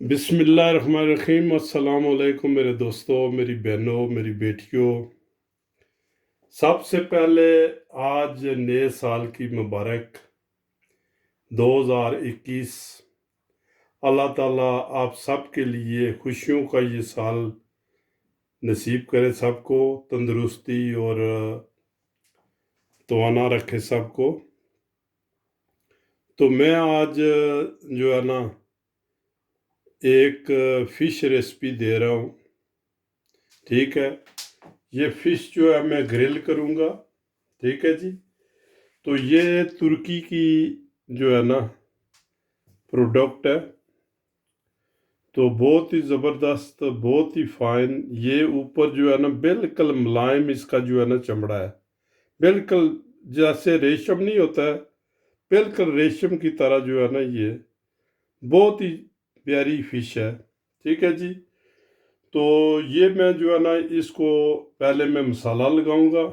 बिस्मिल्लाहिर्रहमानिर्रहीम। अस्सलाम वालेकुम मेरे दोस्तों, मेरी बहनों, मेरी बेटियों। सबसे पहले आज नए साल की मुबारक 2021। अल्लाह ताला आप सब के लिए खुशियों का ये साल नसीब करे, सबको तंदुरुस्ती और तवाना रखे सबको। तो मैं आज जो है ना एक फ़िश रेसिपी दे रहा हूँ, ठीक है। ये फ़िश जो है मैं ग्रिल करूँगा, ठीक है जी। तो ये तुर्की की जो है ना प्रोडक्ट है, तो बहुत ही ज़बरदस्त, बहुत ही फाइन। ये ऊपर जो है ना बिल्कुल मुलायम इसका जो है ना चमड़ा है, बिल्कुल जैसे रेशम नहीं होता है, बिल्कुल रेशम की तरह जो है ना ये बहुत ही प्यारी फ़िश है, ठीक है जी। तो ये मैं जो है ना इसको पहले मैं मसाला लगाऊंगा।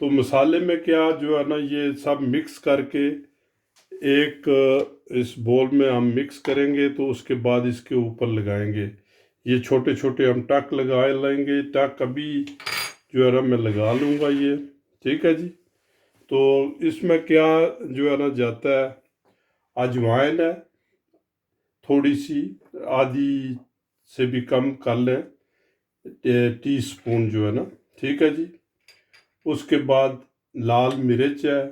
तो मसाले में क्या जो है ना ये सब मिक्स करके एक इस बोल में हम मिक्स करेंगे, तो उसके बाद इसके ऊपर लगाएंगे। ये छोटे छोटे हम टक लगा लेंगे, टक अभी जो है ना मैं लगा लूँगा ये, ठीक है जी। तो इसमें क्या जो है ना जाता है, अजवाइन है थोड़ी सी, आधी से भी कम कर लें, टीस्पून जो है ना, ठीक है जी। उसके बाद लाल मिर्च है,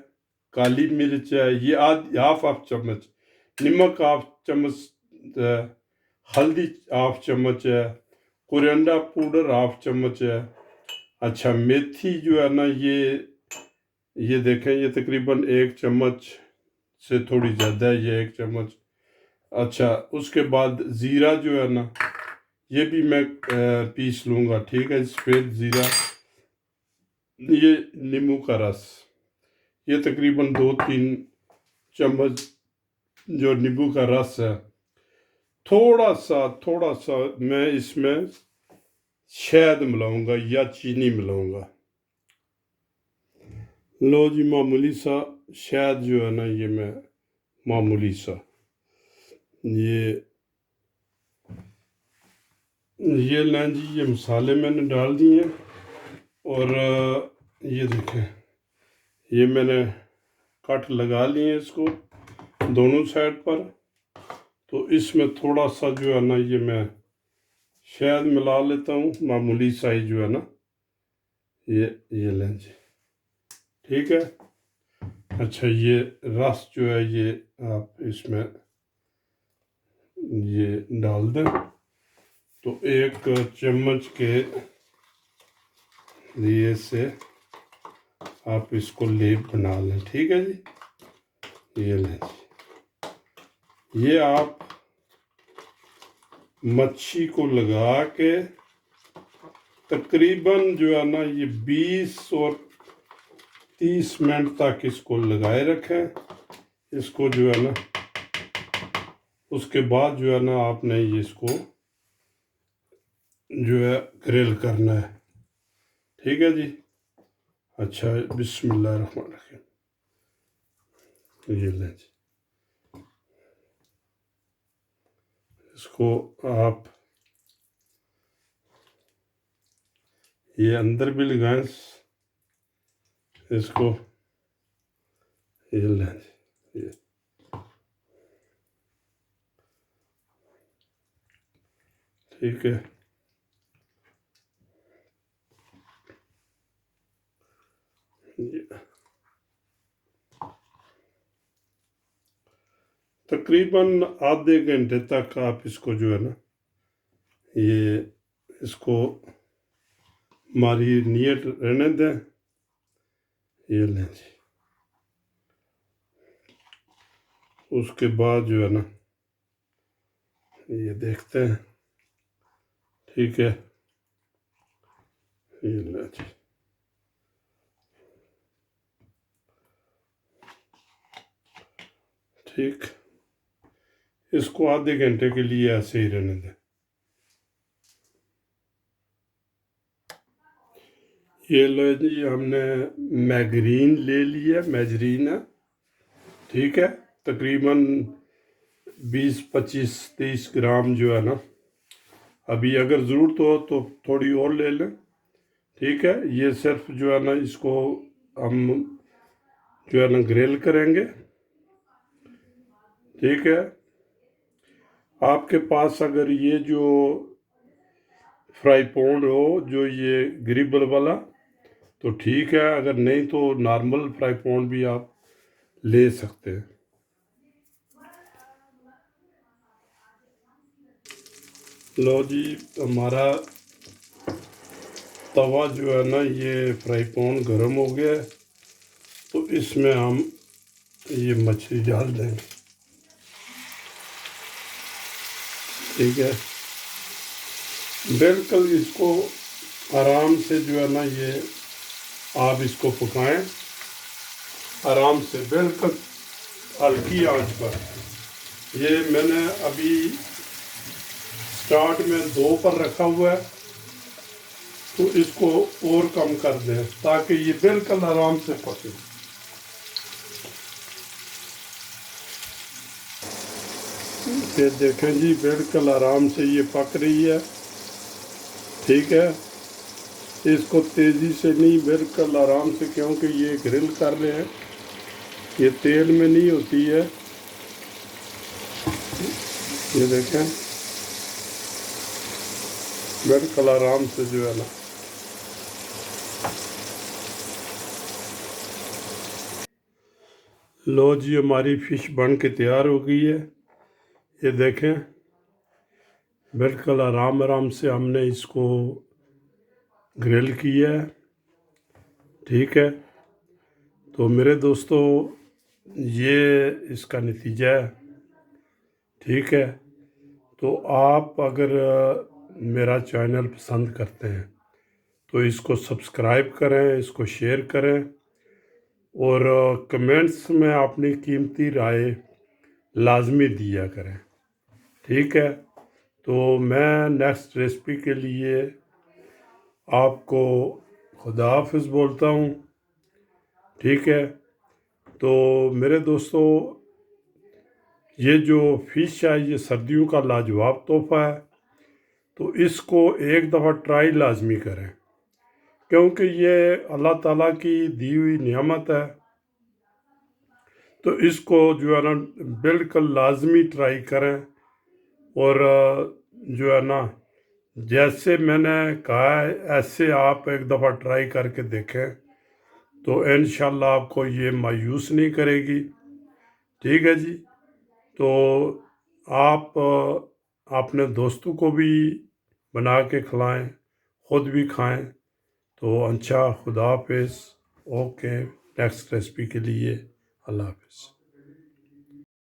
काली मिर्च है, ये हाफ चम्मच, नमक हाफ चम्मच है, हल्दी हाफ चम्मच है, कोरिएंडर पाउडर हाफ चम्मच है। अच्छा, मेथी जो है ना ये देखें, ये तकरीबन 1 चम्मच से थोड़ी ज़्यादा है, ये 1 चम्मच। अच्छा, उसके बाद ज़ीरा जो है ना ये भी मैं पीस लूँगा, ठीक है। सफ़ेद ज़ीरा, ये नींबू का रस, ये तकरीबन 2-3 चम्मच जो नींबू का रस है। थोड़ा सा मैं इसमें शहद मिलाऊंगा या चीनी मिलाऊंगा। लो जी, मामूली सा शहद जो है ना ये मैं मामूली सा ये लें जी। ये मसाले मैंने डाल दिए हैं, और ये देखें, ये मैंने कट लगा लिए हैं इसको दोनों साइड पर। तो इसमें थोड़ा सा जो है ना ये मैं शहद मिला लेता हूँ, मामूली साइज जो है ना ये लें जी, ठीक है। अच्छा, ये रस जो है ये आप इसमें ये डाल दें। तो 1 चम्मच के लिए से आप इसको लेप बना लें, ठीक है जी। ये लें जी, ये आप मच्छी को लगा के तकरीबन जो है ना ये 20 और 30 मिनट तक इसको लगाए रखें। इसको जो है ना उसके बाद जो है ना आपने ये इसको जो है ग्रिल करना है, ठीक है जी। अच्छा, बिस्मिल्लाहिर्रहमानिर्रहीम, ये लें जी। इसको आप ये अंदर भी लगाएं, इसको ये लें जी, ये ठीक है। तकरीबन आधे घंटे तक आप इसको जो है ना ये इसको मैरिनेट रहने दें। ये लें जी, उसके बाद जो है ना ये देखते हैं, ठीक है। ये लें जी, ठीक। इसको आधे घंटे के लिए ऐसे ही रहने दें। ये लो जी, हमने मैगरीन ले लिया, मैजरीन है, ठीक है। तकरीबन 20-25-30 ग्राम जो है ना, अभी अगर ज़रूरत हो तो थोड़ी और ले लें, ठीक है। ये सिर्फ जो है ना इसको हम जो है ना ग्रिल करेंगे, ठीक है। आपके पास अगर ये जो फ्राई पैन हो जो ये ग्रिबल वाला तो ठीक है, अगर नहीं तो नॉर्मल फ्राई पैन भी आप ले सकते हैं। लो जी, हमारा तवा जो है ना ये फ्राई पैन गर्म हो गया है, तो इसमें हम ये मछली डाल देंगे, ठीक है। बिल्कुल इसको आराम से जो है ना ये आप इसको पकाएं, आराम से बिल्कुल हल्की आंच पर। ये मैंने अभी स्टार्ट में 2 पर रखा हुआ है, तो इसको और कम कर दें ताकि ये बिल्कुल आराम से पके। ये देखें जी, बिल्कुल आराम से ये पक रही है, ठीक है। इसको तेज़ी से नहीं, बिल्कुल आराम से, क्योंकि ये ग्रिल कर रहे हैं, ये तेल में नहीं होती है। ये देखें बिल्कुल आराम से जो है ना लो जी, हमारी फ़िश बन के तैयार हो गई है। ये देखें बिल्कुल आराम आराम से हमने इसको ग्रिल किया है, ठीक है। तो मेरे दोस्तों ये इसका नतीजा है, ठीक है। तो आप अगर मेरा चैनल पसंद करते हैं तो इसको सब्सक्राइब करें, इसको शेयर करें, और कमेंट्स में अपनी कीमती राय लाजमी दिया करें, ठीक है। तो मैं नेक्स्ट रेसिपी के लिए आपको खुदा हाफिज़ बोलता हूँ, ठीक है। तो मेरे दोस्तों ये जो फ़िश है ये सर्दियों का लाजवाब तोहफ़ा है, तो इसको एक दफ़ा ट्राई लाजमी करें, क्योंकि ये अल्लाह ताला की दी हुई नियामत है। तो इसको जो है ना बिल्कुल लाजमी ट्राई करें, और जो है ना जैसे मैंने कहा है ऐसे आप एक दफ़ा ट्राई करके देखें, तो इंशाल्लाह आपको ये मायूस नहीं करेगी, ठीक है जी। तो आप अपने दोस्तों को भी बना के खिलाएं, ख़ुद भी खाएं। तो अच्छा, खुदा हाफिज़। ओके, नेक्स्ट रेसिपी के लिए अल्लाह हाफिज़।